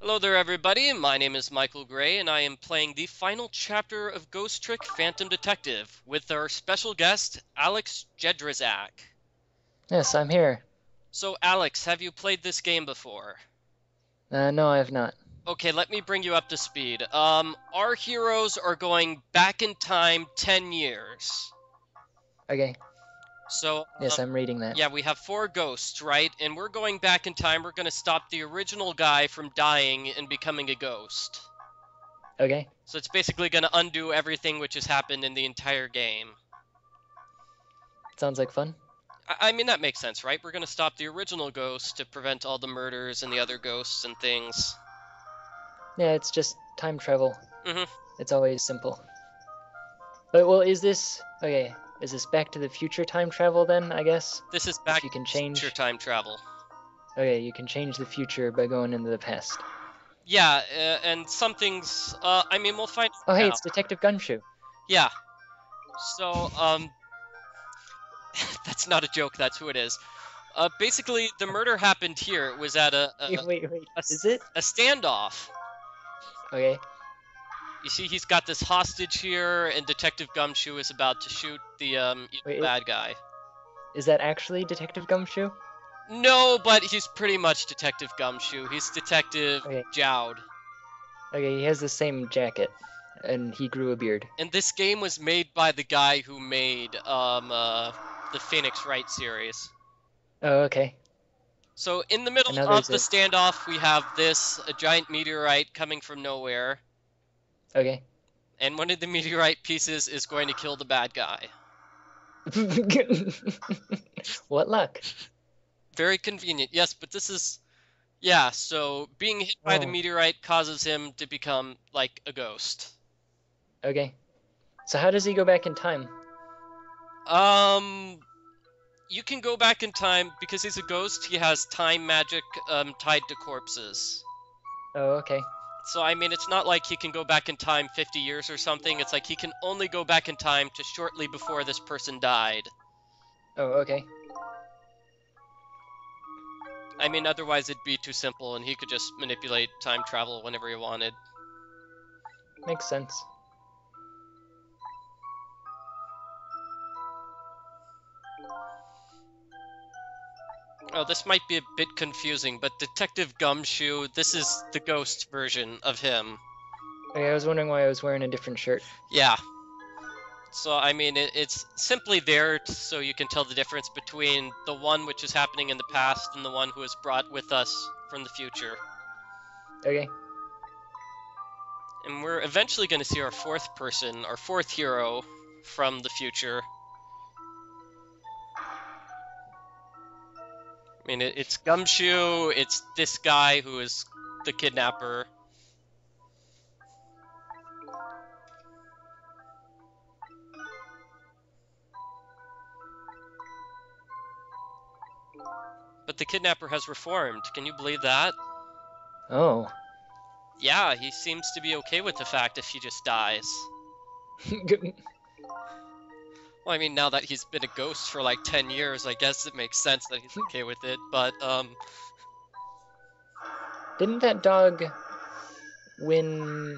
Hello there, everybody. My name is Michael Gray, and I am playing the final chapter of Ghost Trick Phantom Detective with our special guest, Alex Jedrzak. Yes, I'm here. So, Alex, have you played this game before? No, I have not. Okay, let me bring you up to speed. Our heroes are going back in time 10 years. Okay. So, Yes, I'm reading that. yeah, we have 4 ghosts, right? And we're going back in time. We're going to stop the original guy from dying and becoming a ghost. Okay. So it's basically going to undo everything which has happened in the entire game. Sounds like fun. I mean, that makes sense, right? We're going to stop the original ghost to prevent all the murders and the other ghosts and things. Yeah, it's just time travel. Mm-hmm. It's always simple. But, well, is this... Okay, is this Back to the Future time travel then, I guess? This is back you can change... future time travel. Okay, you can change the future by going into the past. Yeah, and some things, I mean, we'll find Oh, hey, out. it's Detective Gumshoe. Yeah. So, that's not a joke, that's who it is. Basically, the murder happened here. It was at Wait, is it? a standoff. Okay. You see, he's got this hostage here, and Detective Gumshoe is about to shoot the bad guy. Is that actually Detective Gumshoe? No, but he's pretty much Detective Gumshoe. He's Detective Jowd. Okay, he has the same jacket, and he grew a beard. And this game was made by the guy who made the Phoenix Wright series. Oh, okay. So in the middle of the standoff, we have a giant meteorite coming from nowhere. Okay. And one of the meteorite pieces is going to kill the bad guy. What luck. Very convenient. Yes, but this is... Yeah, so being hit by the meteorite causes him to become, like, a ghost. Okay. So how does he go back in time? You can go back in time, because he's a ghost, he has time magic tied to corpses. Oh, okay. So, I mean, it's not like he can go back in time 50 years or something. It's like he can only go back in time to shortly before this person died. Oh, okay. I mean, otherwise it'd be too simple, and he could just manipulate time travel whenever he wanted. Makes sense. Oh, this might be a bit confusing, but Detective Gumshoe, this is the ghost version of him. Okay, I was wondering why I was wearing a different shirt. Yeah. So, I mean, it's simply there so you can tell the difference between the one which is happening in the past and the one who is brought with us from the future. Okay. And we're eventually going to see our fourth hero from the future. I mean, it's Gumshoe, it's this guy who is the kidnapper. But the kidnapper has reformed. Can you believe that? Oh. Yeah, he seems to be okay with the fact if he just dies. Well, I mean, now that he's been a ghost for like 10 years, I guess it makes sense that he's okay with it, but, Didn't that dog win...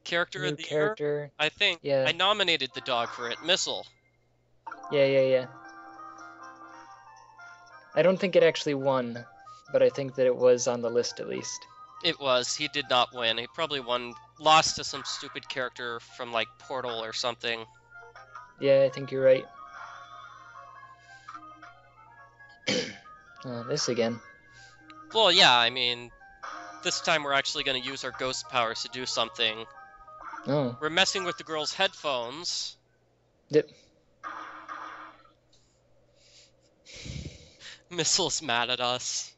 Character of the Year? I think. Yeah. I nominated the dog for it, Sissel. Yeah. I don't think it actually won, but I think that it was on the list at least. It was. He did not win. He probably lost to some stupid character from, like, Portal or something. Yeah, I think you're right. This again. Well, yeah, I mean, this time we're actually going to use our ghost powers to do something. Oh. We're messing with the girl's headphones. Yep. Sissle's mad at us.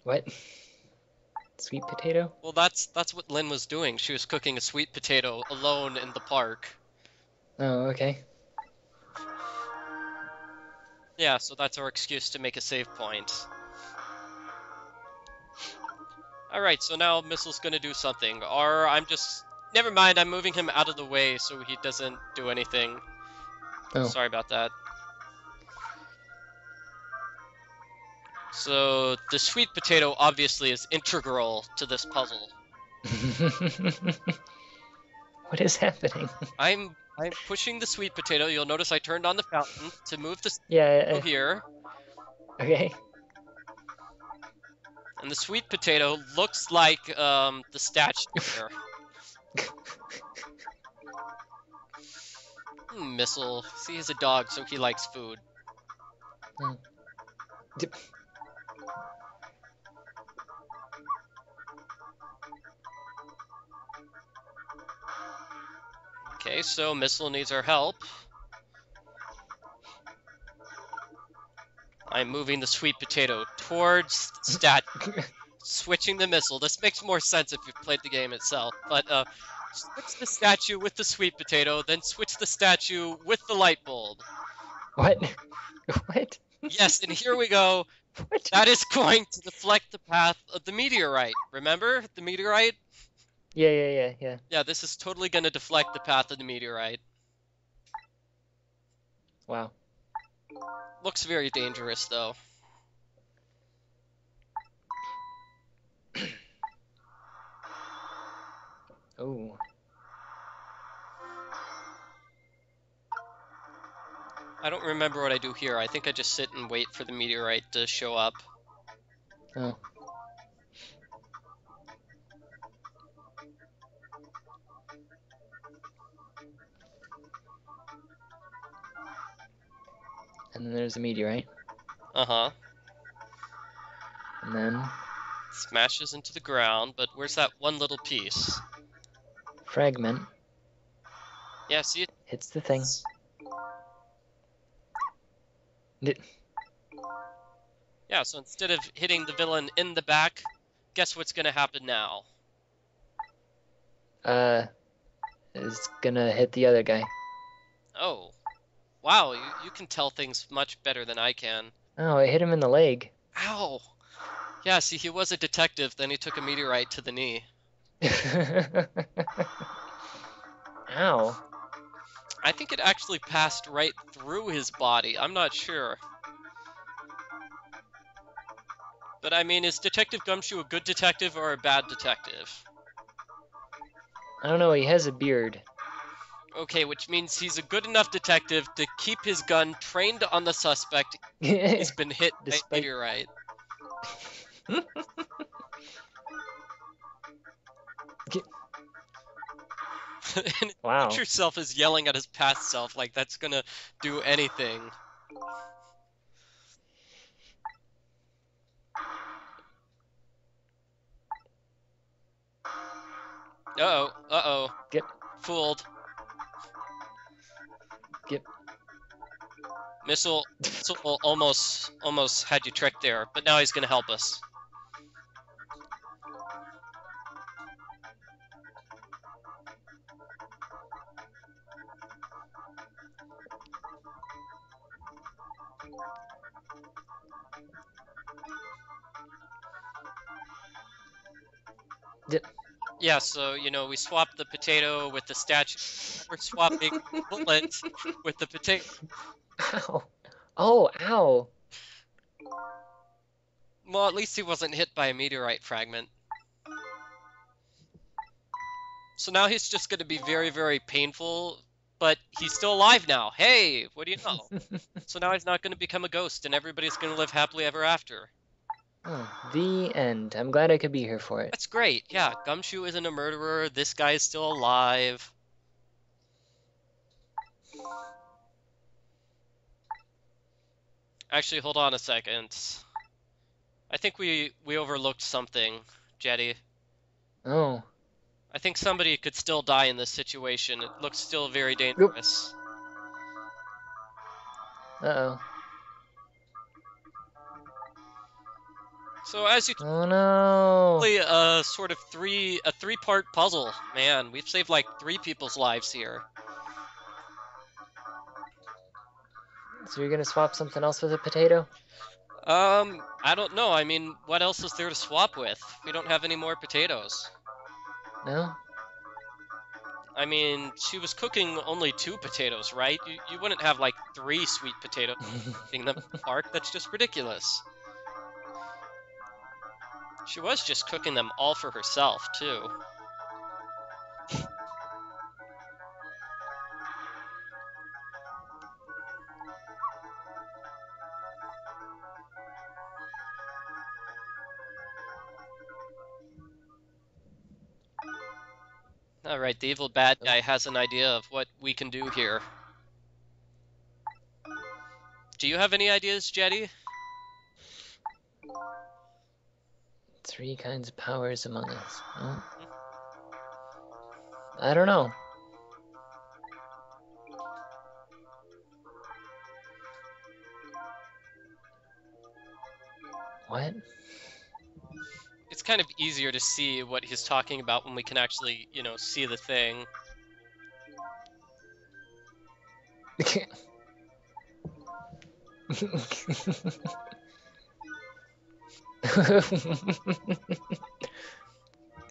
What? Sweet potato? Well, that's what Lynne was doing. She was cooking a sweet potato alone in the park. Oh, okay. Yeah, so that's our excuse to make a save point. Alright, so now Sissle's gonna do something. Or never mind, I'm moving him out of the way so he doesn't do anything. Oh. Sorry about that. So the sweet potato obviously is integral to this puzzle. What is happening? I'm pushing the sweet potato. You'll notice I turned on the fountain to move the Yeah. here. Okay. And the sweet potato looks like the statue here. Missile. See, he's a dog, so he likes food. Dip. Okay, so Missile needs our help. I'm moving the sweet potato towards switching the missile. This makes more sense if you've played the game itself. But switch the statue with the sweet potato, then switch the statue with the light bulb. What? What? Yes, and here we go. What? That is going to deflect the path of the meteorite. Remember the meteorite? Yeah. Yeah, this is totally going to deflect the path of the meteorite. Wow. Looks very dangerous, though. Oh. I don't remember what I do here. I think I just sit and wait for the meteorite to show up. Oh. And then there's a meteorite. Uh-huh. And then Smashes into the ground, but where's that one little piece? fragment Yeah, see it? hits the thing. Yeah, so instead of hitting the villain in the back, guess what's gonna happen now? It's gonna hit the other guy. Oh. Wow, you can tell things much better than I can. Oh, it hit him in the leg. Ow! Yeah, see, he was a detective, then he took a meteorite to the knee. Ow. I think it actually passed right through his body. I'm not sure. But I mean, is Detective Gumshoe a good detective or a bad detective? I don't know, he has a beard. Okay, which means he's a good enough detective to keep his gun trained on the suspect. He's been hit by a meteorite. And Wow. future self is yelling at his past self like that's gonna do anything. Uh-oh. Get. Fooled. Get. Missile almost had you tricked there, but now he's gonna help us. Yeah, so, you know, we swapped the potato with the statue. We're swapping the bullet with the potato. Ow. Oh, ow. Well, at least he wasn't hit by a meteorite fragment. So now he's just going to be very, very painful, but he's still alive now. Hey, what do you know? So now he's not going to become a ghost, and everybody's going to live happily ever after. Oh, the end. I'm glad I could be here for it. That's great. Yeah, Gumshoe isn't a murderer. This guy is still alive. Actually, hold on a second. I think we overlooked something, Jetty. Oh. I think somebody could still die in this situation. It looks still very dangerous. Uh-oh. So as you can Oh no. see, a sort of three-part puzzle. Man, we've saved like 3 people's lives here. So you're gonna swap something else with a potato? I don't know. I mean, what else is there to swap with? We don't have any more potatoes. No? I mean, she was cooking only 2 potatoes, right? You wouldn't have like 3 sweet potatoes eating them apart. That's just ridiculous. She was just cooking them all for herself, too. Alright, the evil bad guy has an idea of what we can do here. Do you have any ideas, Jetty? 3 kinds of powers among us. Oh. I don't know. What? It's kind of easier to see what he's talking about when we can actually, you know, see the thing.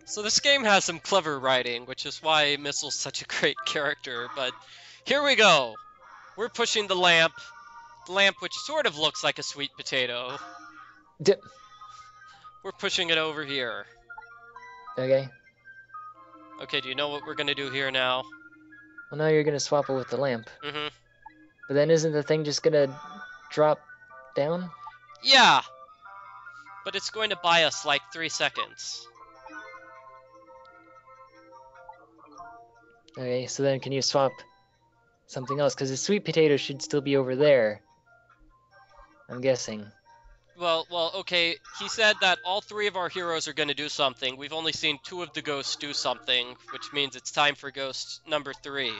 So this game has some clever writing, which is why Missle's such a great character, but here we go! We're pushing the lamp which sort of looks like a sweet potato. We're pushing it over here. Okay. Okay, do you know what we're gonna do here now? Well, now you're gonna swap it with the lamp. Mm-hmm. But then isn't the thing just gonna drop down? Yeah! But it's going to buy us like 3 seconds. Okay, so then can you swap something else? Because the sweet potato should still be over there. I'm guessing. Well, okay, he said that all 3 of our heroes are gonna do something. We've only seen 2 of the ghosts do something, which means it's time for ghost number 3.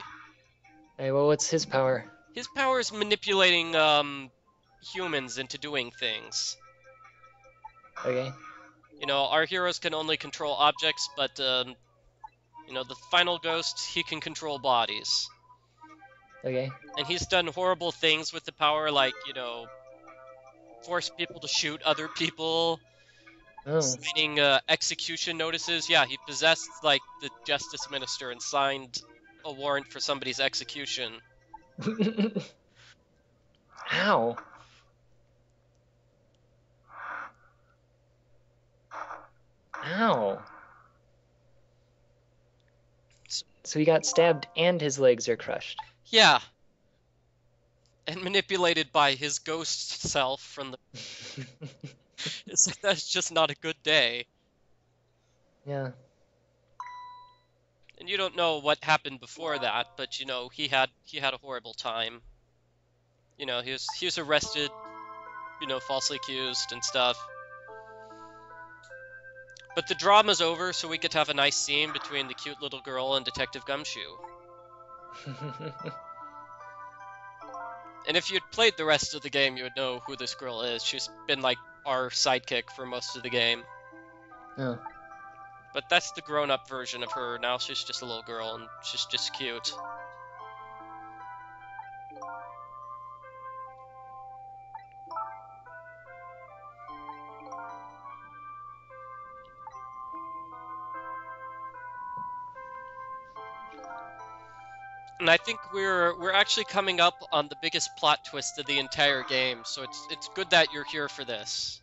Hey, well, what's his power? His power is manipulating, humans into doing things. Okay. You know, our heroes can only control objects, but, you know, the final ghost, he can control bodies. Okay. And he's done horrible things with the power, like, you know, force people to shoot other people, signing execution notices. Yeah, he possessed, like, the justice minister and signed a warrant for somebody's execution. How? Ow. So he got stabbed and his legs are crushed. Yeah. And manipulated by his ghost self from the... It's like, that's just not a good day. Yeah. And you don't know what happened before that, but, you know, he had a horrible time. You know, he was arrested, you know, falsely accused and stuff. But the drama's over, so we get to have a nice scene between the cute little girl and Detective Gumshoe. And if you'd played the rest of the game, you would know who this girl is. She's been, like, our sidekick for most of the game. Oh. But that's the grown-up version of her. Now she's just a little girl, and she's just cute. And I think we're actually coming up on the biggest plot twist of the entire game, so it's good that you're here for this.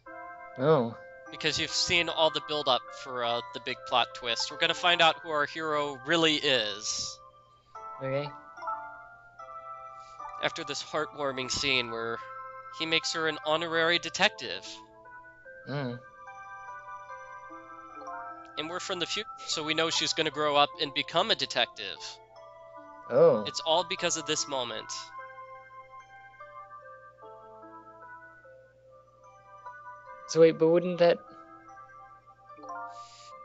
Oh. Because you've seen all the build-up for the big plot twist. We're gonna find out who our hero really is. Okay. After this heartwarming scene where he makes her an honorary detective. Mm. And we're from the future, so we know she's gonna grow up and become a detective. Oh. It's all because of this moment. So wait, but wouldn't that...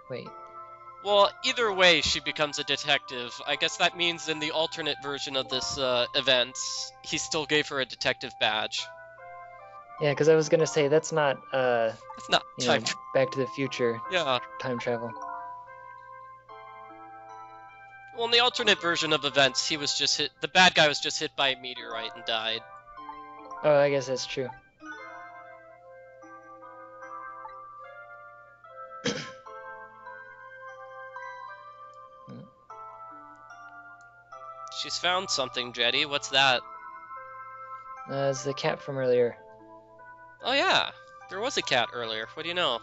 Wait. Well, either way, she becomes a detective. I guess that means in the alternate version of this event, he still gave her a detective badge. Yeah, because I was gonna say, that's not, It's not time. Back to the Future. Yeah. Time travel. Well, in the alternate version of events, he was just hit. The bad guy was just hit by a meteorite and died. Oh, I guess that's true. She's found something, Jetty. What's that? It's the cat from earlier. Oh yeah, there was a cat earlier. What do you know?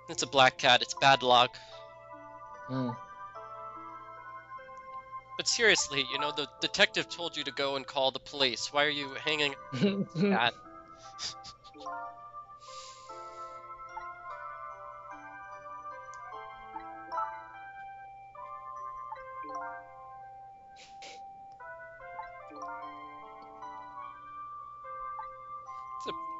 It's a black cat. It's bad luck. Oh. But seriously, you know, the detective told you to go and call the police. Why are you hanging that?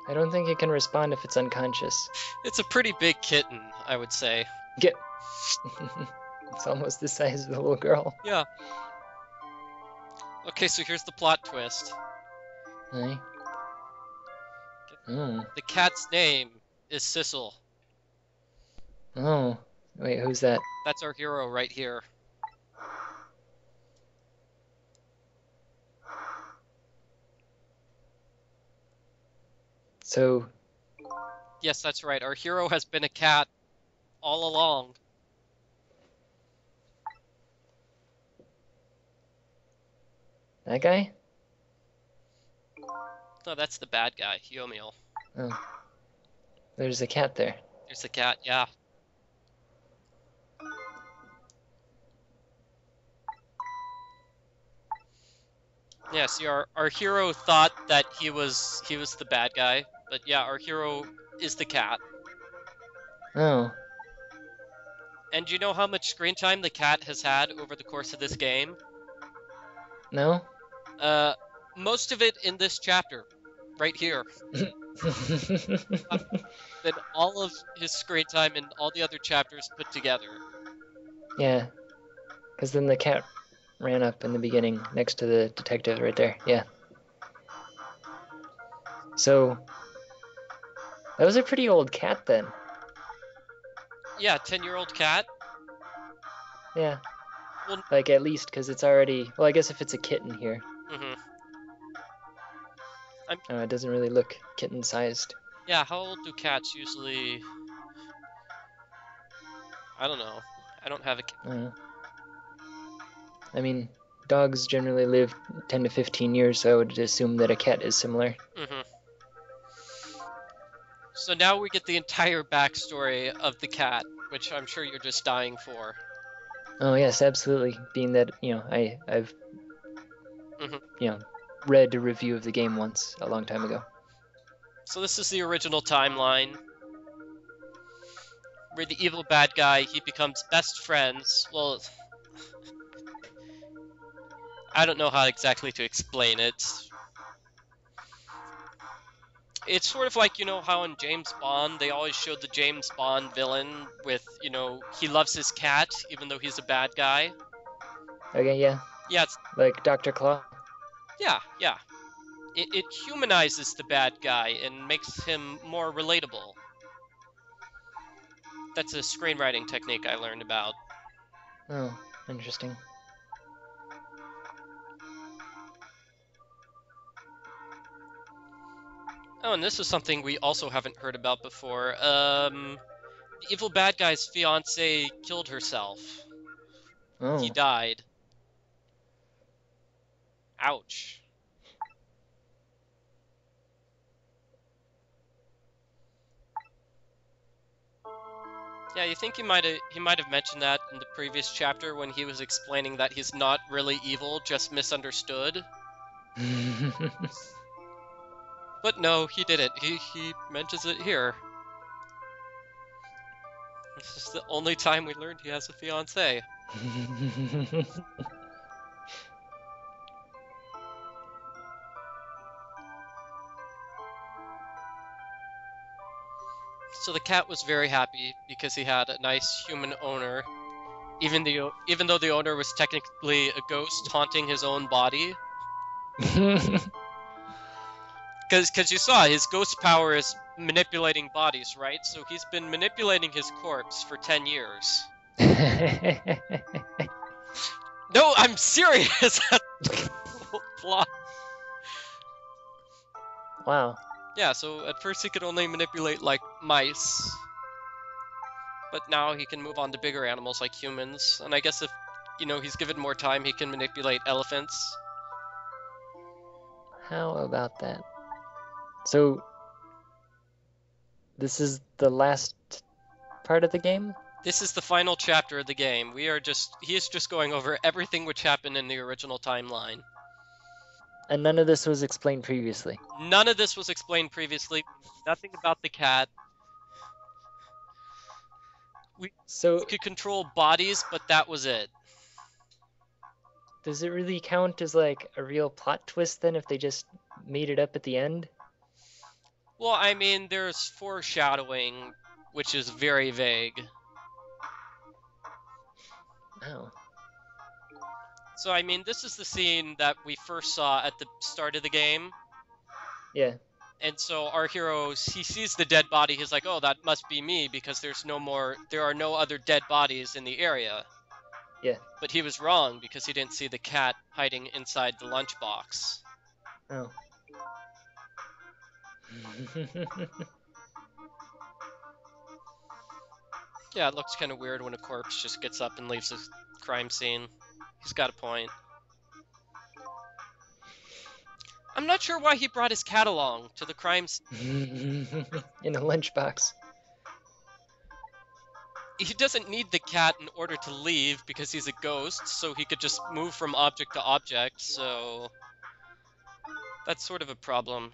I don't think it can respond if it's unconscious. It's a pretty big kitten, I would say. Get. It's almost the size of the little girl. Yeah. Okay, so here's the plot twist. Hey. Oh. The cat's name is Sissel. Oh. Wait, who's that? That's our hero right here. So. Yes, that's right. Our hero has been a cat all along. That guy? No, that's the bad guy, Yomiel. Oh. There's a cat there. There's the cat, yeah. Yeah, see, our hero thought that he was the bad guy, but yeah, our hero is the cat. Oh. And do you know how much screen time the cat has had over the course of this game? No? Most of it in this chapter, right here. Than all of his screen time in all the other chapters put together. Yeah. Because then the cat ran up in the beginning next to the detective right there. Yeah. So. That was a pretty old cat then. Yeah, 10-year-old cat. Yeah. Well, like, at least, because it's already... Well, I guess if it's a kitten here. Mm-hmm. It doesn't really look kitten-sized. Yeah, how old do cats usually... I don't know. I don't have a cat. I mean, dogs generally live 10 to 15 years, so I would assume that a cat is similar. Mm-hmm. So now we get the entire backstory of the cat, which I'm sure you're just dying for. Oh yes, absolutely. Being that, I've Mm-hmm. Read a review of the game once, a long time ago. So this is the original timeline, where the evil bad guy, he becomes best friends. Well, I don't know how exactly to explain it. It's sort of like, you know, how in James Bond, they always showed the James Bond villain with, you know, he loves his cat, even though he's a bad guy. Okay, yeah. Yeah, it's... Like Dr. Claw? Yeah. It humanizes the bad guy and makes him more relatable. That's a screenwriting technique I learned about. Oh, interesting. Oh, and this is something we also haven't heard about before. The evil bad guy's fiancée killed herself. Oh. He died. Ouch. Yeah, you think he might have mentioned that in the previous chapter when he was explaining that he's not really evil, just misunderstood. But no, he didn't. He mentions it here. This is the only time we learned he has a fiancée. So the cat was very happy because he had a nice human owner, even though the owner was technically a ghost haunting his own body. Because you saw his ghost power is manipulating bodies, right? So he's been manipulating his corpse for 10 years. No, I'm serious. That's the whole plot. Wow. Yeah, so at first he could only manipulate, like, mice. But now he can move on to bigger animals like humans. And I guess if, you know, he's given more time, he can manipulate elephants. How about that? So, this is the last part of the game? This is the final chapter of the game. He is just going over everything which happened in the original timeline. And none of this was explained previously. None of this was explained previously. Nothing about the cat. We could control bodies, but that was it. Does it really count as like a real plot twist then if they just made it up at the end? Well, I mean, there's foreshadowing, which is very vague. Oh. So, I mean, this is the scene that we first saw at the start of the game. Yeah. And so our hero, he sees the dead body. He's like, oh, that must be me because there are no other dead bodies in the area. Yeah. But he was wrong because he didn't see the cat hiding inside the lunchbox. Oh. Yeah, it looks kind of weird when a corpse just gets up and leaves a crime scene. He's got a point. I'm not sure why he brought his cat along to the crime scene. In a lunchbox. He doesn't need the cat in order to leave because he's a ghost, so he could just move from object to object, so that's sort of a problem.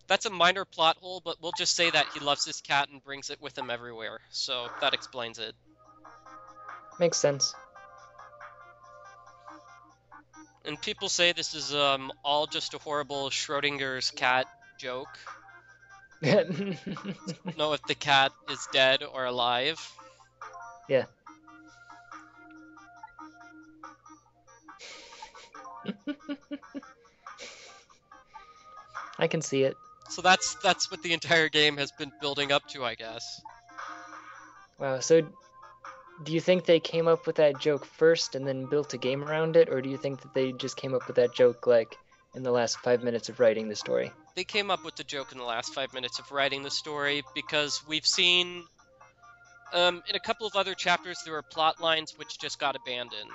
That's a minor plot hole, but we'll just say that he loves his cat and brings it with him everywhere, so that explains it. Makes sense. And people say this is all just a horrible Schrodinger's cat joke. Don't know if the cat is dead or alive. Yeah. I can see it. So that's what the entire game has been building up to, I guess. Wow, so do you think they came up with that joke first and then built a game around it, or do you think that they just came up with that joke like in the last 5 minutes of writing the story? They came up with the joke in the last 5 minutes of writing the story because we've seen in a couple of other chapters there were plot lines which just got abandoned.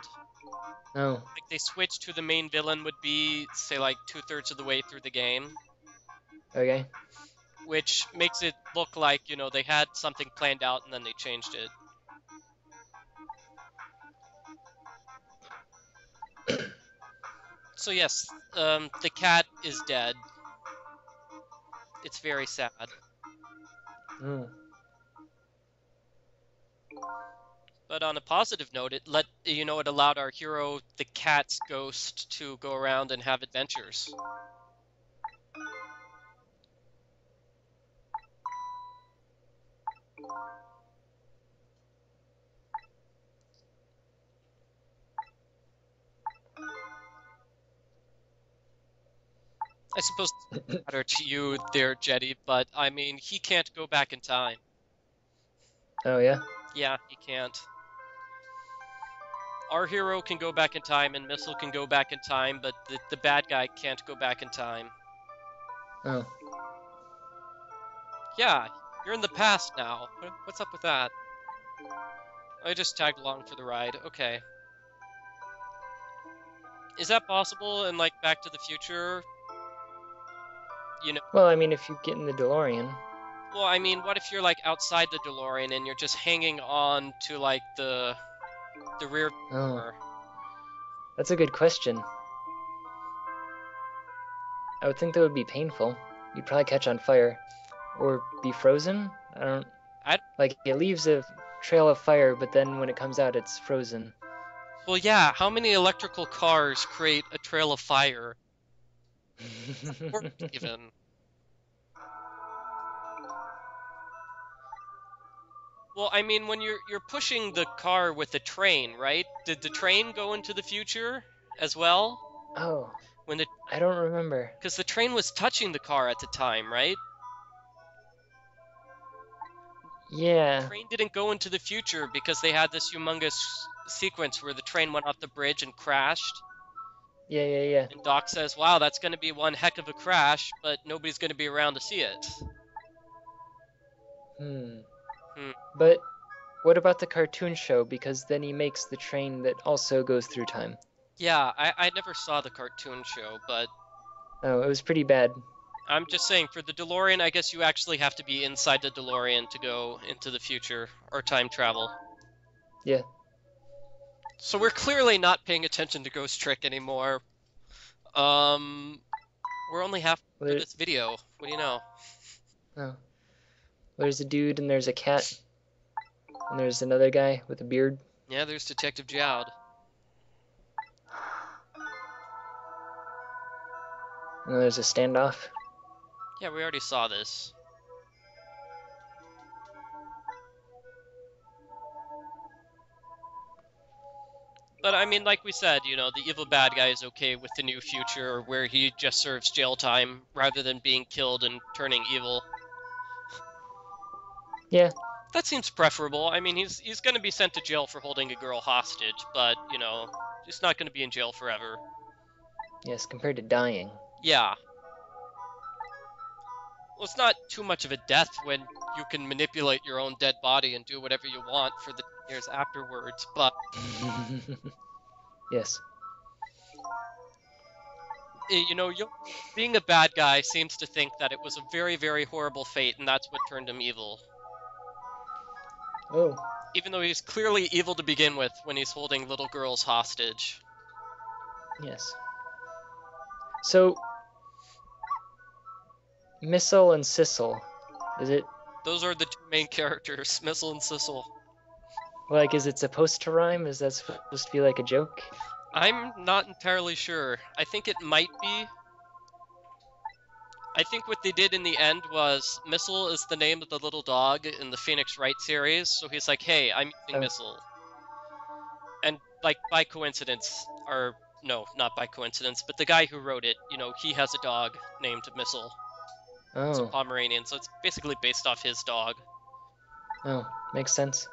Oh. Like they switched who the main villain would be, say like 2/3 of the way through the game. Okay. Which makes it look like, you know, they had something planned out and then they changed it. So yes, the cat is dead. It's very sad. Mm. But on a positive note, it allowed our hero, the cat's ghost, to go around and have adventures. I suppose it doesn't matter to you there, Jetty, but I mean, he can't go back in time. Oh, yeah? Yeah, he can't. Our hero can go back in time and Missile can go back in time, but the bad guy can't go back in time. Oh. Yeah, you're in the past now. What's up with that? I just tagged along for the ride. Okay. Is that possible in, like, Back to the Future? You know? Well, I mean, if you get in the DeLorean. Well, I mean, what if you're, like, outside the DeLorean and you're just hanging on to, like, the rear door? That's a good question. I would think that would be painful. You'd probably catch on fire. Or be frozen? Like, it leaves a trail of fire, but then when it comes out, it's frozen. Well, yeah, how many electrical cars create a trail of fire? Even. Well, I mean, when you're pushing the car with the train, right? Did the train go into the future as well? Oh. I don't remember. Because the train was touching the car at the time, right? Yeah. The train didn't go into the future because they had this humongous sequence where the train went off the bridge and crashed. Yeah. And Doc says, wow, that's going to be one heck of a crash, but nobody's going to be around to see it. But what about the cartoon show? Because then he makes the train that also goes through time. Yeah, I never saw the cartoon show, but... Oh, it was pretty bad. I'm just saying, for the DeLorean, I guess you actually have to be inside the DeLorean to go into the future or time travel. Yeah. So we're clearly not paying attention to Ghost Trick anymore. We're only half through There, this video. What do you know? oh, there's a dude and there's a cat and there's another guy with a beard. Yeah, there's Detective Jowd. And then there's a standoff. Yeah, we already saw this. But I mean, like we said, you know, the evil bad guy is okay with the new future where he just serves jail time rather than being killed and turning evil. Yeah. That seems preferable. I mean, he's going to be sent to jail for holding a girl hostage, but, you know, he's not going to be in jail forever. Yes, compared to dying. Yeah. Well, it's not too much of a death when you can manipulate your own dead body and do whatever you want for the years afterwards, but Yes. you know, being a bad guy seems to think that it was a very, very horrible fate, and that's what turned him evil. Oh. Even though he's clearly evil to begin with when he's holding little girls hostage. Yes. So, Missile and Sissel, is it, Those are the two main characters, Missile and Sissel. like, is it supposed to rhyme? Is that supposed to be like a joke? I'm not entirely sure. I think it might be. I think what they did in the end was Missile is the name of the little dog in the Phoenix Wright series, so he's like, hey, I'm using Oh. Missile. And, like, by coincidence, or no, not by coincidence, but the guy who wrote it, you know, he has a dog named Missile. It's a Oh. Pomeranian, so it's basically based off his dog. Oh, makes sense.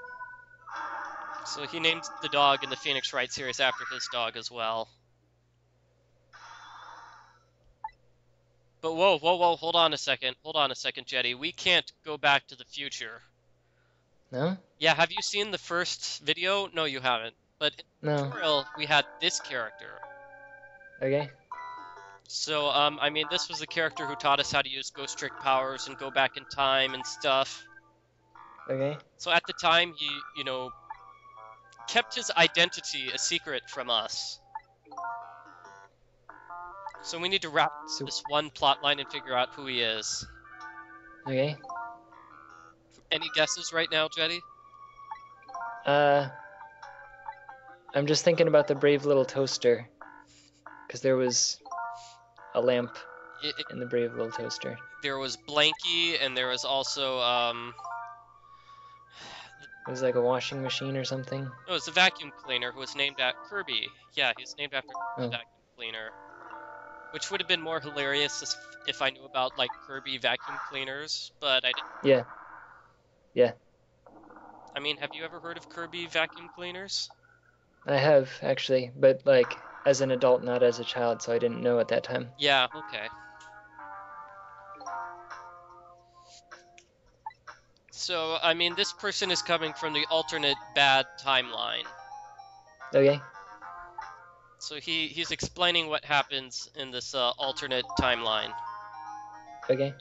So he named the dog in the Phoenix Wright series after his dog as well. But whoa, whoa, whoa, hold on a second. Hold on a second, Jetty. We can't go back to the future. No? Yeah, have you seen the first video? No, you haven't. But in the No. tutorial, we had this character. Okay. So, I mean, this was the character who taught us how to use ghost trick powers and go back in time and stuff. Okay. So at the time, he, you know, kept his identity a secret from us. So we need to wrap So, this one plot line and figure out who he is. okay. Any guesses right now, Jetty? I'm just thinking about the brave little toaster. Because there was a lamp in the brave little toaster. There was Blanky, and there was also, It was like a washing machine or something. no, it was a vacuum cleaner who was named after Kirby. Yeah, he's named after the Oh. vacuum cleaner. Which would have been more hilarious if I knew about, like, Kirby vacuum cleaners, but I didn't. Yeah. Yeah. I mean, have you ever heard of Kirby vacuum cleaners? I have, actually. But, like, as an adult, not as a child, so I didn't know at that time. Yeah, okay. So, I mean, this person is coming from the alternate bad timeline. Okay. So he's explaining what happens in this alternate timeline. Okay.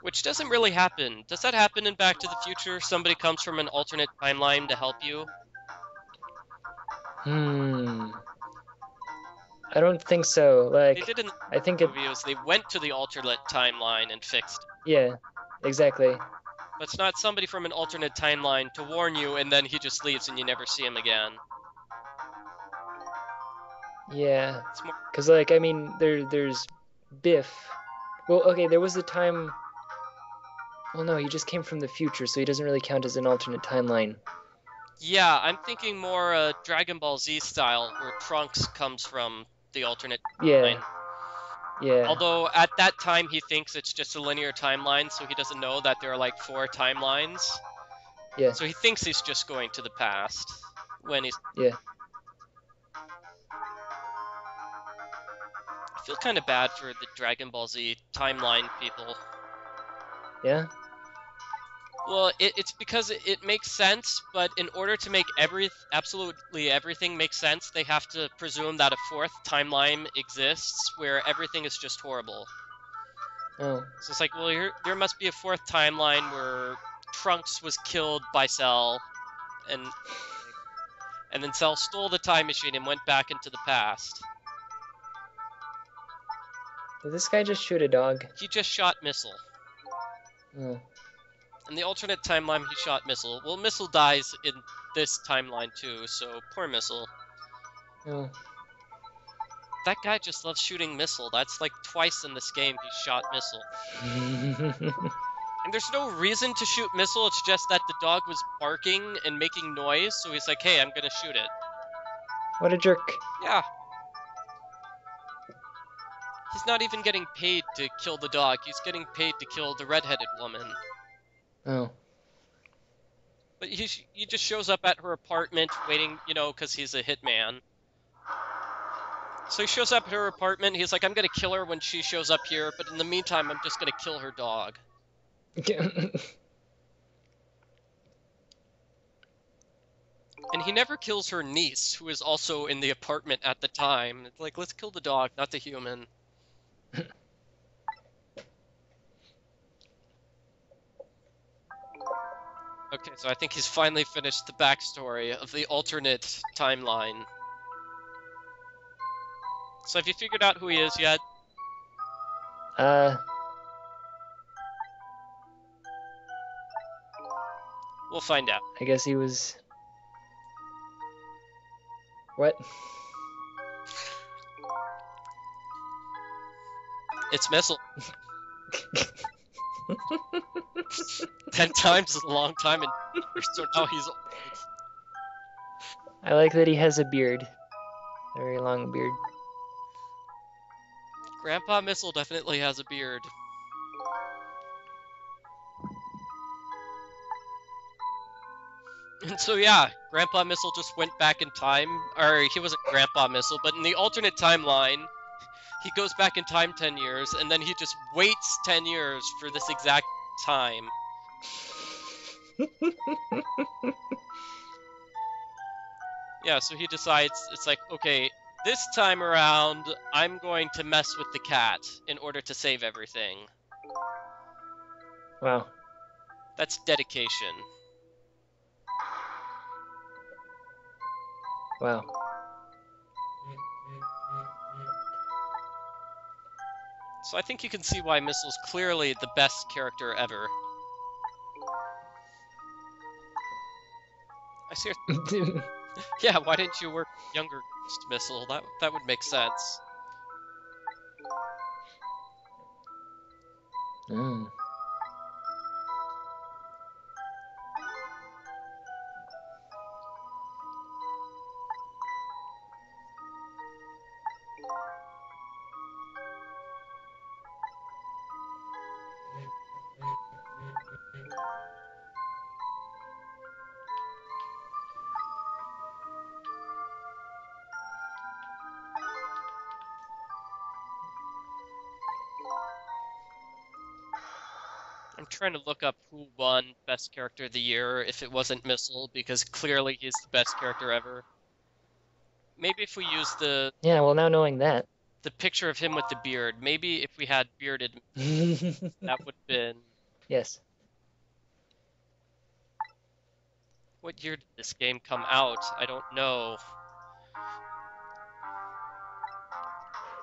Which doesn't really happen. Does that happen in Back to the Future? Somebody comes from an alternate timeline to help you? I don't think so. They Like, did in I think the it. movie was they went to the alternate timeline and fixed it. Yeah, exactly. But it's not somebody from an alternate timeline to warn you and then he just leaves and you never see him again. Yeah. It's more, Because, like, I mean, there's Biff. Well, okay, there was a time. Well, no, he just came from the future, so he doesn't really count as an alternate timeline. yeah, I'm thinking more Dragon Ball Z style, where Trunks comes from the alternate timeline. Yeah. Although at that time he thinks it's just a linear timeline, so he doesn't know that there are like 4 timelines. Yeah. So he thinks he's just going to the past when he's. Yeah. I feel kind of bad for the Dragon Ball Z timeline people. Yeah. Well, it's because it makes sense, but in order to make absolutely everything make sense, they have to presume that a fourth timeline exists where everything is just horrible. Oh. So it's like, well, there must be a fourth timeline where Trunks was killed by Cell, and then Cell stole the time machine and went back into the past. Did this guy just shoot a dog? He just shot Missile. Oh. In the alternate timeline, he shot Missile. Well, Missile dies in this timeline too, so poor Missile. Oh. That guy just loves shooting Missile. That's like twice in this game he shot Missile. And there's no reason to shoot Missile, it's just that the dog was barking and making noise, so he's like, hey, I'm gonna shoot it. What a jerk. Yeah. He's not even getting paid to kill the dog, he's getting paid to kill the redheaded woman. Oh. But he just shows up at her apartment waiting, you know, because he's a hitman. So he shows up at her apartment, he's like, I'm gonna kill her when she shows up here, but in the meantime, I'm just gonna kill her dog. And he never kills her niece, who is also in the apartment at the time. It's like, let's kill the dog, not the human. Okay, so I think he's finally finished the backstory of the alternate timeline. So have you figured out who he is yet? We'll find out. I guess he was... What? It's Missile. 10 times is a long time, and so now he's old. I like that he has a beard. A very long beard. Grandpa Missile definitely has a beard. And so yeah, Grandpa Missile just went back in time, or he wasn't Grandpa Missile, but in the alternate timeline, he goes back in time 10 years, and then he just waits 10 years for this exact time. Yeah, so he decides, it's like, okay, this time around, I'm going to mess with the cat in order to save everything. Wow. That's dedication. Wow. So I think you can see why Missile's clearly the best character ever. I see her... Yeah, why didn't you work younger Ghost Missile? That would make sense. Mm. I'm trying to look up who won Best Character of the Year if it wasn't Missile, because clearly he's the best character ever. Maybe if we use the Yeah, well, now knowing that. the picture of him with the beard, maybe if we had bearded, that would have been... Yes. What year did this game come out? I don't know.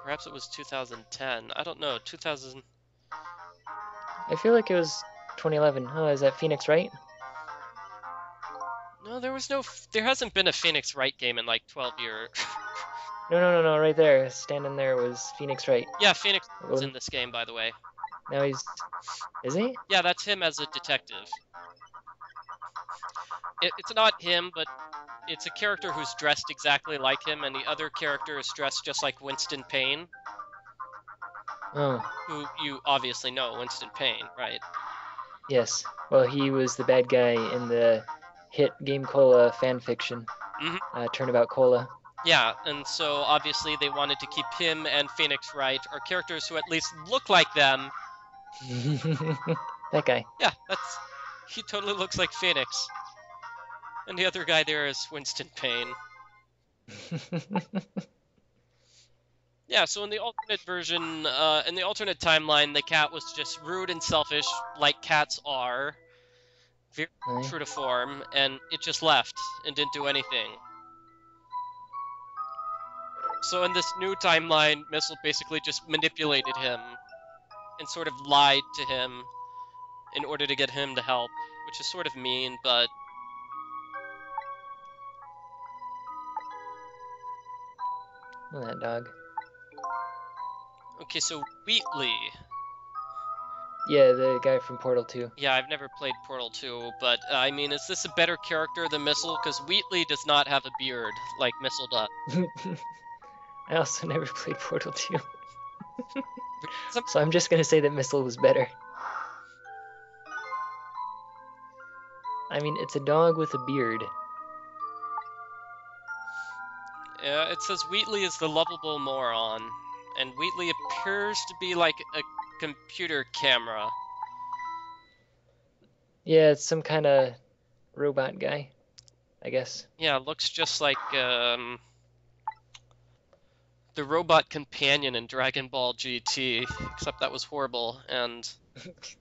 Perhaps it was 2010. I don't know. 2000... I feel like it was 2011. Oh, is that Phoenix Wright? No, there was no... There hasn't been a Phoenix Wright game in like 12 years. No, right there. Standing there was Phoenix Wright. Yeah, Phoenix was in this game, by the way. Now he's... Is he? Yeah, that's him as a detective. It's not him, but it's a character who's dressed exactly like him, and the other character is dressed just like Winston Payne. Oh. Who you obviously know, Winston Payne, right? Yes. Well, he was the bad guy in the hit Game Cola fanfiction. Turnabout Cola. Yeah, and so obviously they wanted to keep him and Phoenix Wright, or characters who at least look like them. That guy. Yeah, He totally looks like Phoenix. And the other guy there is Winston Payne. Yeah, so in the alternate version, in the alternate timeline, the cat was just rude and selfish, like cats are, very Aye. true to form, and it just left and didn't do anything. So in this new timeline, Missile basically just manipulated him and sort of lied to him in order to get him to help, which is sort of mean, but Oh, that dog. okay, so Wheatley. Yeah, the guy from Portal 2. Yeah, I've never played Portal 2, but I mean, is this a better character than Missile? Because Wheatley does not have a beard like Missile does. I also never played Portal 2. Some- So I'm just gonna say that Missile was better. I mean, it's a dog with a beard. Yeah, it says Wheatley is the lovable moron, and Wheatley appears to be like a computer camera. Yeah, it's some kind of robot guy, I guess. Yeah, looks just like the robot companion in Dragon Ball GT, except that was horrible, and it's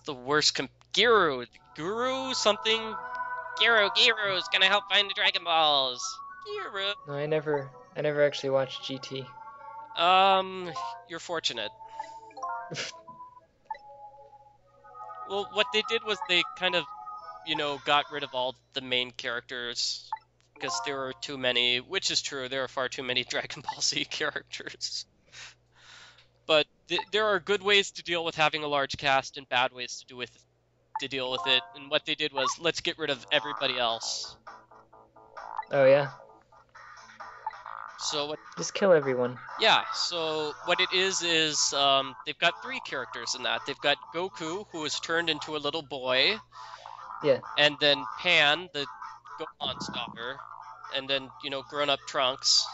the worst Guru something? Giru's gonna help find the Dragon Balls. Giru. No, I never actually watched GT. You're fortunate. Well, what they did was they kind of, got rid of all the main characters because there were too many, which is true, there are far too many Dragon Ball Z characters. But there are good ways to deal with having a large cast and bad ways to deal with it. And what they did was, let's get rid of everybody else. Oh yeah, So just kill everyone. yeah, so what it is they've got 3 characters in that. They've got Goku, who is turned into a little boy, Yeah. and then Pan, the Gohan's daughter, and then, grown-up Trunks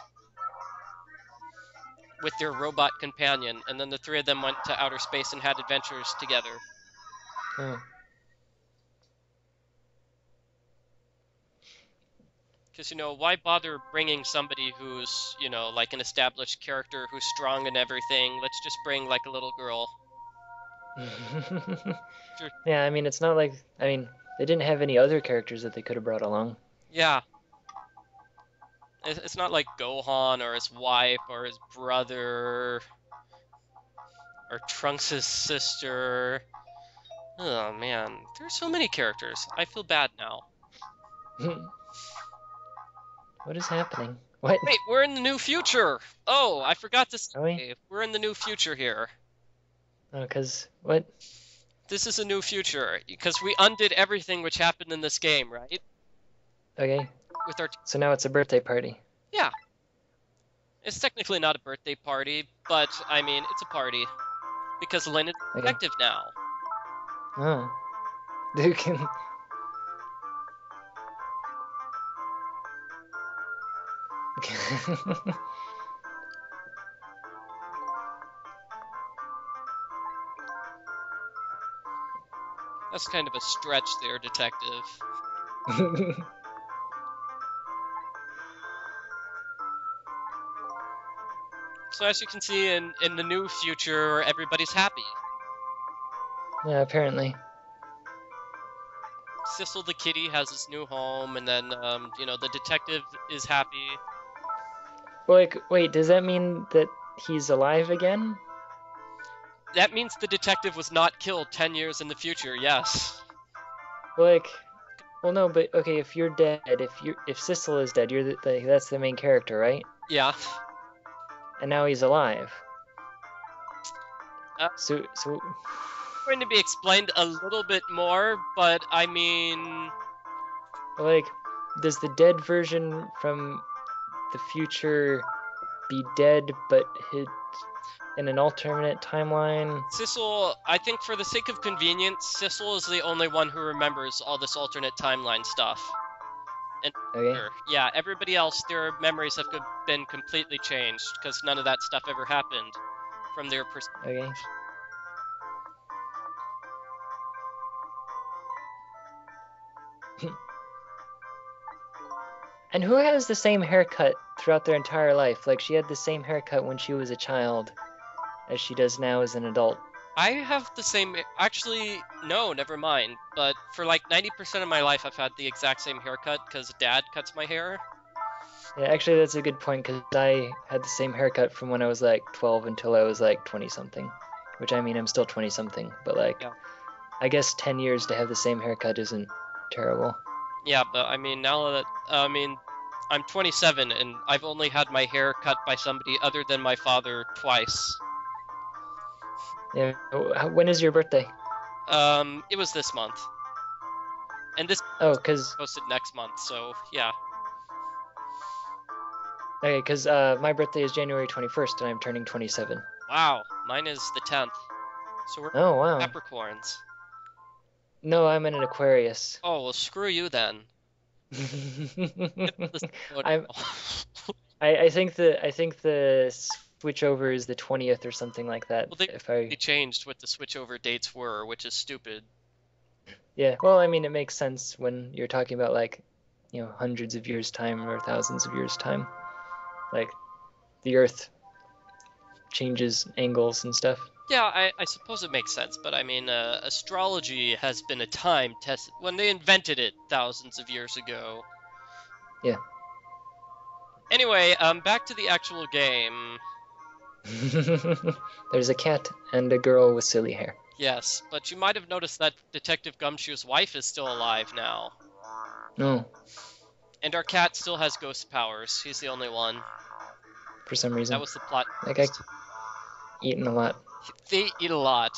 with their robot companion, and then the 3 of them went to outer space and had adventures together. Oh. Because, why bother bringing somebody who's, like an established character who's strong and everything? Let's just bring, like, a little girl. Sure. Yeah, I mean, it's not like, they didn't have any other characters that they could have brought along. Yeah. It's not like Gohan or his wife or his brother or Trunks' sister. Oh, man. There's so many characters. I feel bad now. What is happening? What? Wait, we're in the new future! Oh, I forgot to say. Are we? We're in the new future here. Oh, what? This is a new future, because we undid everything which happened in this game, right? Okay. With our... So now it's a birthday party. Yeah. It's technically not a birthday party, but, I mean, it's a party. Because Lynne is a detective now. Oh. Dude can... That's kind of a stretch there, detective. So as you can see, in the new future, everybody's happy. Yeah, apparently. Sissel the kitty has his new home, and then, the detective is happy. Like, wait, does that mean that he's alive again? That means the detective was not killed 10 years in the future, yes. Like, well, no, but okay, if you're dead, if Sissel is dead, that's the main character, right? Yeah. And now he's alive. So Going to be explained a little bit more, but I mean, like, does the dead version from the future be dead, but in an alternate timeline? Sissel, I think for the sake of convenience, Sissel is the only one who remembers all this alternate timeline stuff. And Okay. yeah, everybody else, their memories have been completely changed, because none of that stuff ever happened from their perspective. Okay. And who has the same haircut throughout their entire life? Like, she had the same haircut when she was a child as she does now as an adult. I have the same. Actually, no, never mind. But for like 90% of my life, I've had the exact same haircut because Dad cuts my hair. Yeah, actually, that's a good point because I had the same haircut from when I was like 12 until I was like 20 something. Which I mean, I'm still 20 something, but like, Yeah. I guess 10 years to have the same haircut isn't terrible. Yeah, but I mean, now that I'm 27 and I've only had my hair cut by somebody other than my father twice. Yeah. When is your birthday? It was this month, and this Oh, cause posted next month. So yeah. okay, cause my birthday is January 21st and I'm turning 27. Wow, mine is the 10th. So we're Oh wow. Capricorns. No, I'm in an Aquarius. Oh well, screw you then. Get this photo. I'm I think the switch over is the 20th or something like that. Well, they If I changed what the switchover dates were, which is stupid. Yeah, well, I mean it makes sense when you're talking about like, hundreds of years time or thousands of years time. Like the Earth changes angles and stuff. Yeah, I suppose it makes sense, but I mean, astrology has been a time tested when they invented it thousands of years ago. Yeah. Anyway, back to the actual game. There's a cat and a girl with silly hair. Yes, but you might have noticed that Detective Gumshoe's wife is still alive now. No, And our cat still has ghost powers. He's the only one. for some reason. That was the plot. That guy eating a lot. They eat a lot.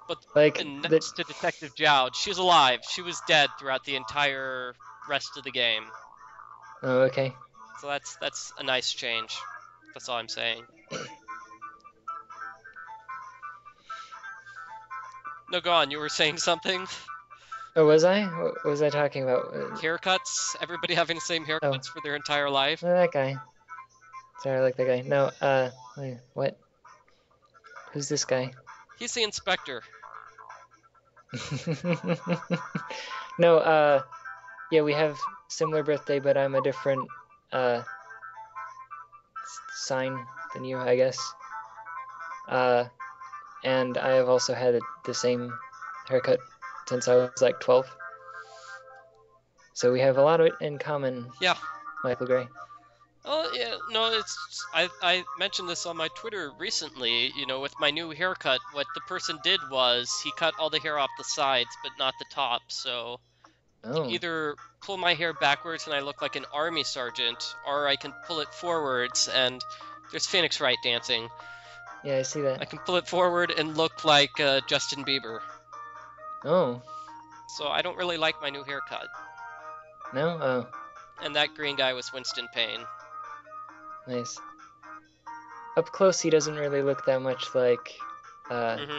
But Like next to Detective Jowd, she's alive. She was dead throughout the entire rest of the game. Oh, okay. So that's a nice change. That's all I'm saying. No, go on. You were saying something? Oh, was I? What was I talking about? Haircuts? Everybody having the same haircuts for their entire life? That guy. Sorry, I like that guy. No, wait, what? Who's this guy? He's the inspector. No, yeah, we have similar birthday, but I'm a different, sign than you, I guess. And I have also had the same haircut since I was like 12. So we have a lot of it in common. Yeah. Michael Gray. Oh yeah, no, I mentioned this on my Twitter recently. With my new haircut, what the person did was he cut all the hair off the sides, but not the top. So I can either pull my hair backwards and I look like an army sergeant, or I can pull it forwards and there's Phoenix Wright dancing. Yeah, I see that. I can pull it forward and look like Justin Bieber. Oh. So I don't really like my new haircut. No? Oh. And that green guy was Winston Payne. Nice. Up close, he doesn't really look that much like, Yeah.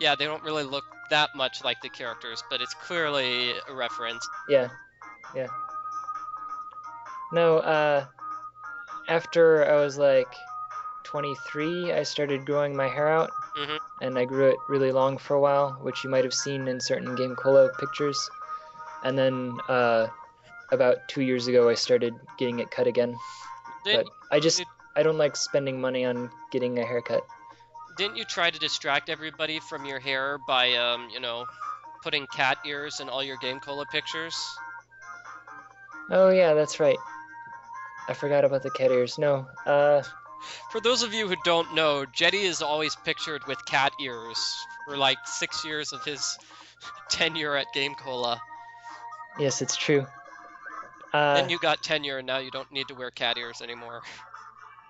Yeah, they don't really look that much like the characters, but it's clearly a reference. Yeah. No, after I was like 23, I started growing my hair out, and I grew it really long for a while, which you might have seen in certain Game Cola pictures. And then, about 2 years ago, I started getting it cut again. But I don't like spending money on getting a haircut. Didn't you try to distract everybody from your hair by, putting cat ears in all your Game Cola pictures? Oh yeah, that's right. I forgot about the cat ears. No, For those of you who don't know, Jetty is always pictured with cat ears for like 6 years of his tenure at Game Cola. Yes, it's true. Then you got tenure and now you don't need to wear cat ears anymore.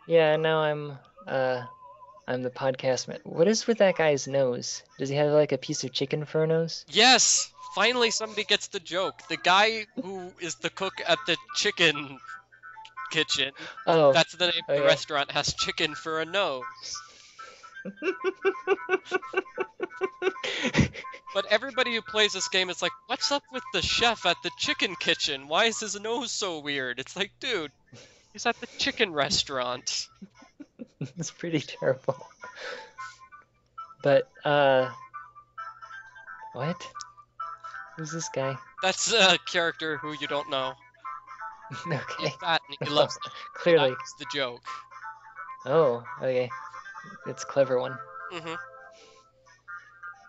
Yeah, now I'm the podcast man. What is with that guy's nose? Does he have like a piece of chicken for a nose? Yes! Finally somebody gets the joke. The guy who is the cook at the chicken kitchen, that's the name of the restaurant, has chicken for a nose. But everybody who plays this game is like, what's up with the chef at the chicken kitchen? Why is his nose so weird? It's like, dude, he's at the chicken restaurant. It's pretty terrible. But, what? Who's this guy? That's a character who you don't know. Okay. He's fat and he loves it. Clearly. That's the joke. Oh, okay. It's a clever one. Mm-hmm.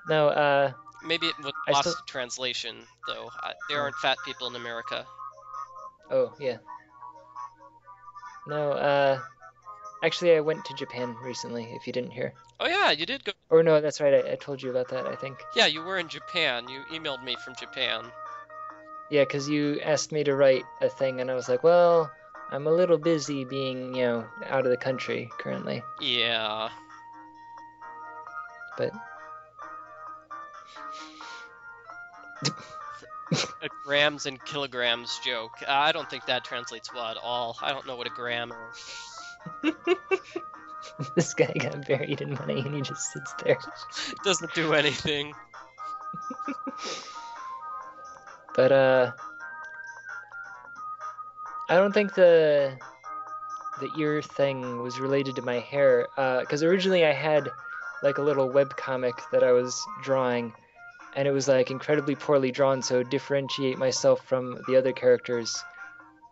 No, Maybe it was I lost still. in translation, though. There aren't fat people in America. Oh, yeah. No, actually, I went to Japan recently, if you didn't hear. Oh yeah, you did go. Or no, that's right, I told you about that, I think. Yeah, you were in Japan. You emailed me from Japan. Yeah, because you asked me to write a thing, and I was like, well, I'm a little busy being, out of the country currently. Yeah. But A grams and kilograms joke. I don't think that translates well at all. I don't know what a gram is. this guy got buried in money, and he just sits there. Doesn't do anything. But I don't think the ear thing was related to my hair, because originally I had like a little web comic that I was drawing, and it was like incredibly poorly drawn. So to differentiate myself from the other characters,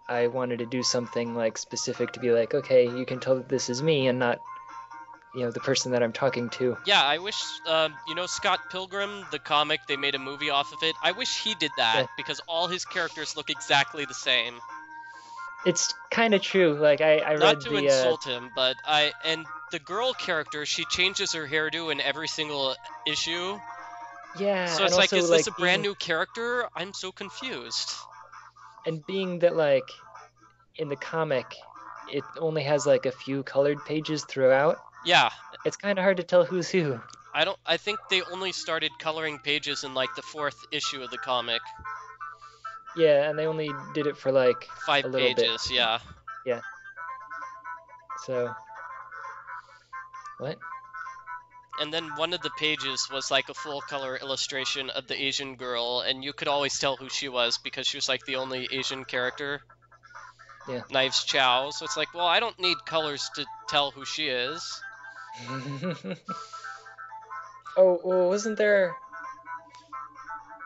I wanted to do something like specific to be like, okay, you can tell that this is me and not, the person that I'm talking to. Yeah, I wish, Scott Pilgrim, the comic, they made a movie off of it. I wish he did that, Yeah. because all his characters look exactly the same. It's kind of true. Like I Not read to the insult him, but and the girl character, she changes her hairdo in every single issue. yeah, So and it's like, also is like this a brand new character? I'm so confused. being that like in the comic, it only has like a few colored pages throughout. Yeah, It's kind of hard to tell who's who. I think they only started coloring pages in like the 4th issue of the comic. Yeah, and they only did it for like 5 a little bit. pages, yeah. Yeah. So, what? And then one of the pages was like a full color illustration of the Asian girl, and you could always tell who she was because she was like the only Asian character. Yeah. Knives Chow. So it's like, well, I don't need colors to tell who she is. Oh, well, wasn't there?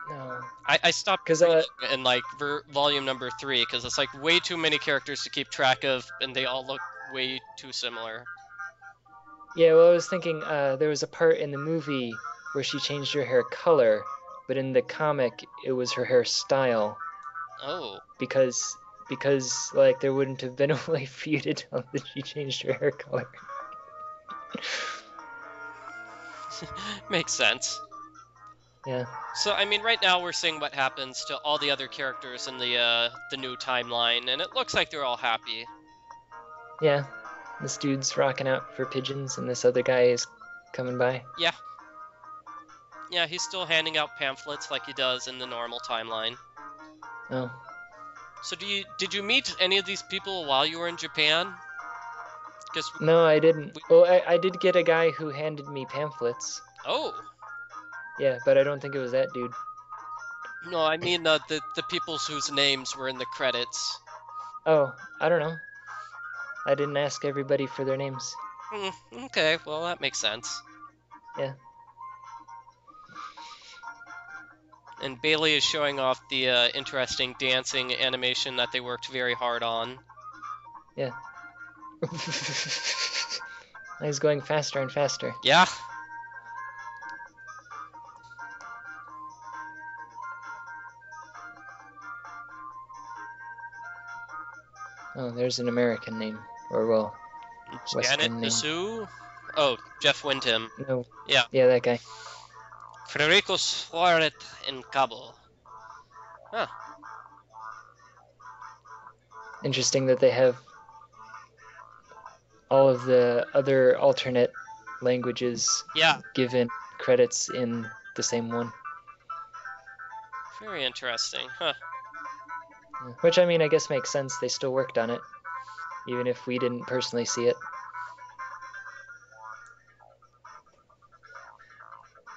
No. I stopped Because reading in like volume number 3 because it's like way too many characters to keep track of, and they all look way too similar. yeah, well, I was thinking there was a part in the movie where she changed her hair color, but in the comic it was her hairstyle. Oh. Because like there wouldn't have been a way for you to tell that she changed her hair color. Makes sense. Yeah. So I mean, right now we're seeing what happens to all the other characters in the new timeline, and it looks like they're all happy. Yeah. This dude's rocking out for pigeons, and this other guy is coming by. Yeah. Yeah, he's still handing out pamphlets like he does in the normal timeline. Oh. So did you meet any of these people while you were in Japan? No, I didn't. Well, I did get a guy who handed me pamphlets. Oh. Yeah, but I don't think it was that dude. No, I mean the people whose names were in the credits. Oh, I don't know. I didn't ask everybody for their names. Okay, well that makes sense. Yeah. And Bailey is showing off the interesting dancing animation that they worked very hard on. Yeah. He's going faster and faster. Yeah. Oh, there's an American name. Or, well, Western Janet name. Nasu? Oh, Jeff Wyndham. No. Yeah. Yeah, that guy. Federico Suarez in Cabo. Huh. Interesting that they have all of the other alternate languages given credits in the same one. Very interesting, huh? Which, I mean, I guess makes sense. They still worked on it, even if we didn't personally see it.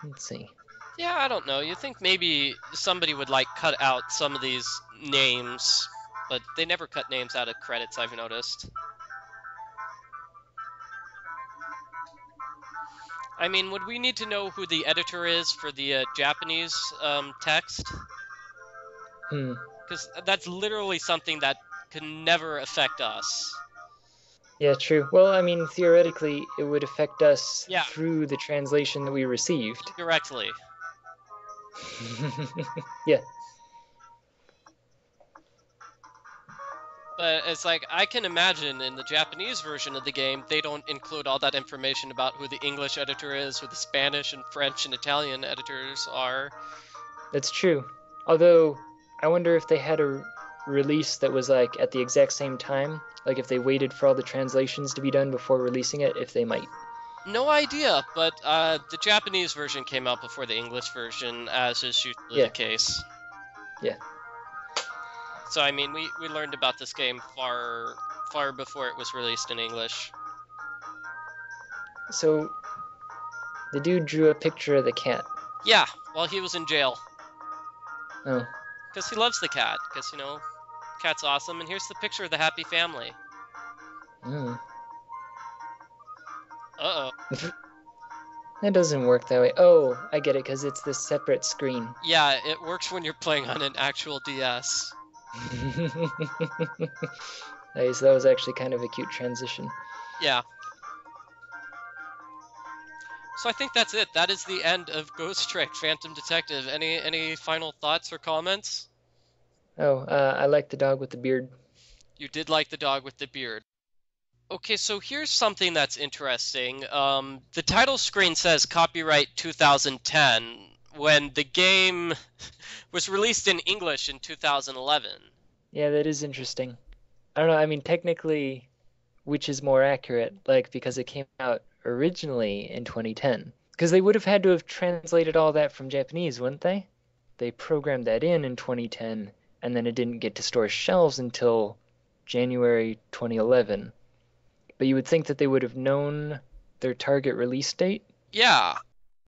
Let's see. Yeah, I don't know. You think maybe somebody would like cut out some of these names, but they never cut names out of credits, I've noticed. I mean, would we need to know who the editor is for the Japanese text? Because that's literally something that could never affect us. Yeah, true. Well, I mean, theoretically, it would affect us Yeah. through the translation that we received. Directly. Yeah. But it's like, I can imagine in the Japanese version of the game, they don't include all that information about who the English editor is, who the Spanish and French and Italian editors are. That's true. Although, I wonder if they had a release that was like at the exact same time, like if they waited for all the translations to be done before releasing it, if they might. No idea, but the Japanese version came out before the English version, as is usually the case. Yeah. So, I mean, we learned about this game far before it was released in English. So, the dude drew a picture of the cat. Yeah, while he was in jail. Oh. Because he loves the cat, because, cat's awesome, and here's the picture of the happy family. Mm. Uh-oh. That doesn't work that way. Oh, I get it, because it's this separate screen. Yeah, it works when you're playing on an actual DS. Nice, that was actually kind of a cute transition. Yeah. So I think that's it. That is the end of Ghost Trick Phantom Detective. Any final thoughts or comments? Oh, I like the dog with the beard. You did like the dog with the beard. Okay, so here's something that's interesting. The title screen says copyright 2010 when the game was released in English in 2011. Yeah, that is interesting. I don't know, I mean, technically, which is more accurate, like, because it came out originally in 2010. Because they would have had to have translated all that from Japanese, wouldn't they? They programmed that in 2010, and then it didn't get to store shelves until January 2011. But you would think that they would have known their target release date? Yeah,